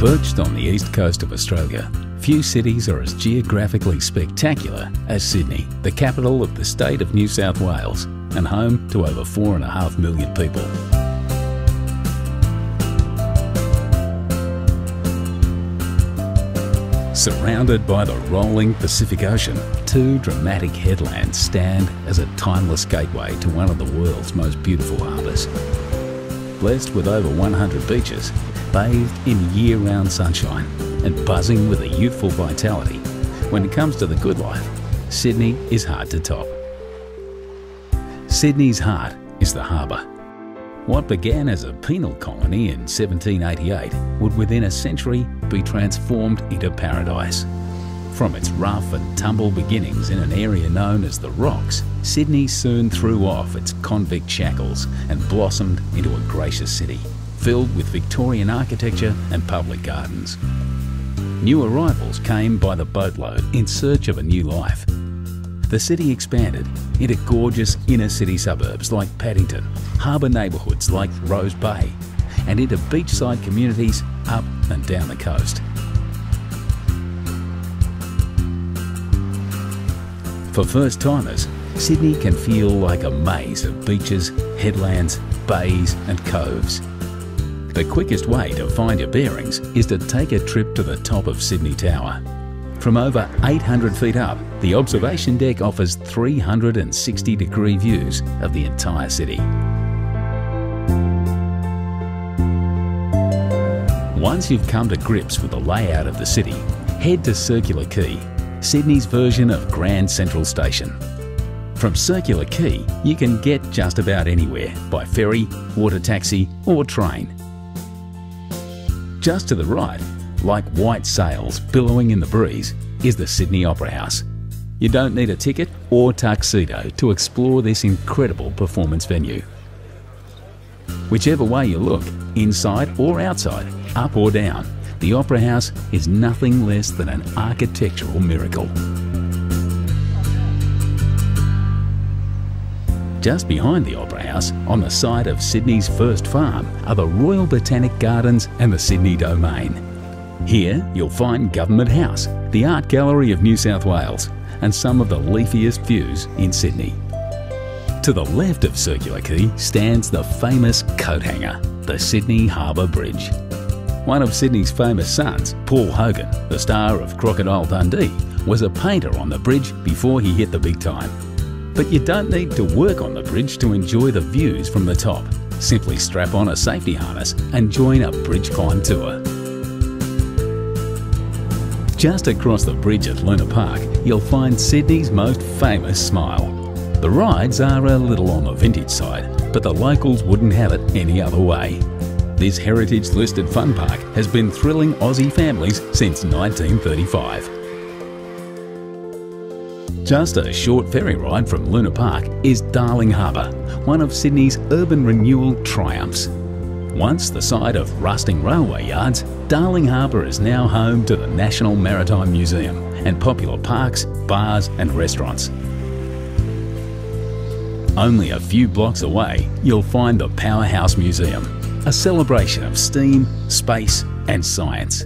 Perched on the east coast of Australia, few cities are as geographically spectacular as Sydney, the capital of the state of New South Wales and home to over 4.5 million people. Surrounded by the rolling Pacific Ocean, two dramatic headlands stand as a timeless gateway to one of the world's most beautiful harbours. Blessed with over 100 beaches, bathed in year-round sunshine and buzzing with a youthful vitality, when it comes to the good life, Sydney is hard to top. Sydney's heart is the harbour. What began as a penal colony in 1788 would within a century be transformed into paradise. From its rough and tumble beginnings in an area known as the Rocks, Sydney soon threw off its convict shackles and blossomed into a gracious city, filled with Victorian architecture and public gardens. New arrivals came by the boatload in search of a new life. The city expanded into gorgeous inner-city suburbs like Paddington, harbour neighbourhoods like Rose Bay, and into beachside communities up and down the coast. For first-timers, Sydney can feel like a maze of beaches, headlands, bays and coves. The quickest way to find your bearings is to take a trip to the top of Sydney Tower. From over 800 feet up, the observation deck offers 360-degree views of the entire city. Once you've come to grips with the layout of the city, head to Circular Quay, Sydney's version of Grand Central Station. From Circular Quay, you can get just about anywhere by ferry, water taxi or train. Just to the right, like white sails billowing in the breeze, is the Sydney Opera House. You don't need a ticket or tuxedo to explore this incredible performance venue. Whichever way you look, inside or outside, up or down, the Opera House is nothing less than an architectural miracle. Just behind the Opera House, on the site of Sydney's first farm, are the Royal Botanic Gardens and the Sydney Domain. Here you'll find Government House, the Art Gallery of New South Wales, and some of the leafiest views in Sydney. To the left of Circular Quay stands the famous coat hanger, the Sydney Harbour Bridge. One of Sydney's famous sons, Paul Hogan, the star of Crocodile Dundee, was a painter on the bridge before he hit the big time. But you don't need to work on the bridge to enjoy the views from the top. Simply strap on a safety harness and join a bridge climb tour. Just across the bridge at Luna Park, you'll find Sydney's most famous smile. The rides are a little on the vintage side, but the locals wouldn't have it any other way. This heritage-listed fun park has been thrilling Aussie families since 1935. Just a short ferry ride from Luna Park is Darling Harbour, one of Sydney's urban renewal triumphs. Once the site of rusting railway yards, Darling Harbour is now home to the National Maritime Museum and popular parks, bars and restaurants. Only a few blocks away, you'll find the Powerhouse Museum, a celebration of steam, space and science.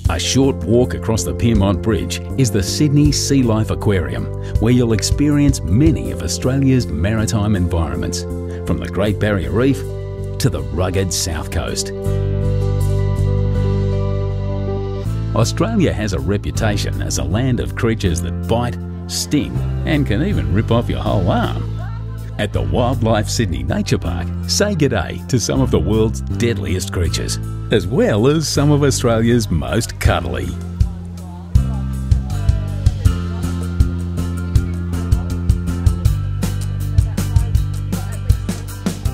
A short walk across the Piermont Bridge is the Sydney Sea Life Aquarium, where you'll experience many of Australia's maritime environments, from the Great Barrier Reef to the rugged South Coast. Australia has a reputation as a land of creatures that bite, sting and can even rip off your whole arm. At the Wildlife Sydney Nature Park, say g'day to some of the world's deadliest creatures, as well as some of Australia's most cuddly.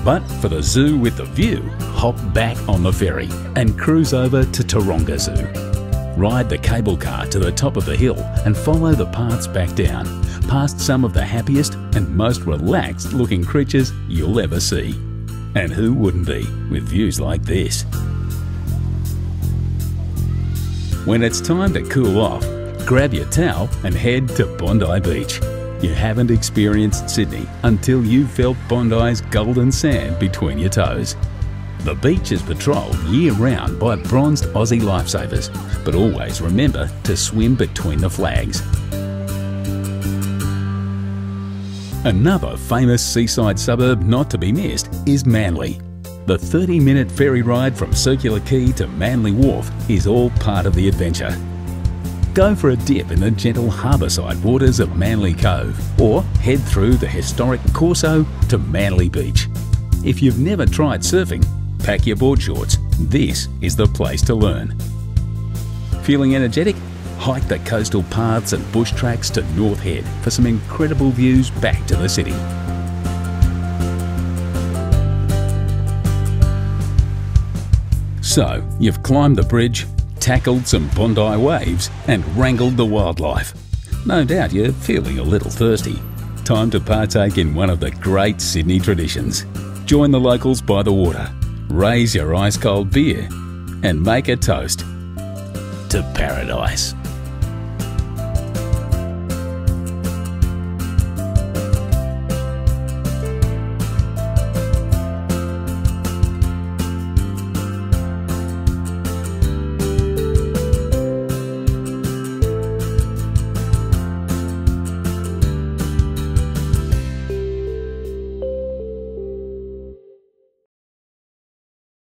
But for the zoo with the view, hop back on the ferry and cruise over to Taronga Zoo. Ride the cable car to the top of the hill and follow the paths back down, past some of the happiest and most relaxed looking creatures you'll ever see. And who wouldn't be with views like this? When it's time to cool off, grab your towel and head to Bondi Beach. You haven't experienced Sydney until you've felt Bondi's golden sand between your toes. The beach is patrolled year-round by bronzed Aussie lifesavers, but always remember to swim between the flags. Another famous seaside suburb not to be missed is Manly. The 30-minute ferry ride from Circular Quay to Manly Wharf is all part of the adventure. Go for a dip in the gentle harbourside waters of Manly Cove, or head through the historic Corso to Manly Beach. If you've never tried surfing, pack your board shorts. This is the place to learn. Feeling energetic? Hike the coastal paths and bush tracks to North Head for some incredible views back to the city. So, you've climbed the bridge, tackled some Bondi waves and wrangled the wildlife. No doubt you're feeling a little thirsty. Time to partake in one of the great Sydney traditions. Join the locals by the water, raise your ice-cold beer and make a toast to paradise.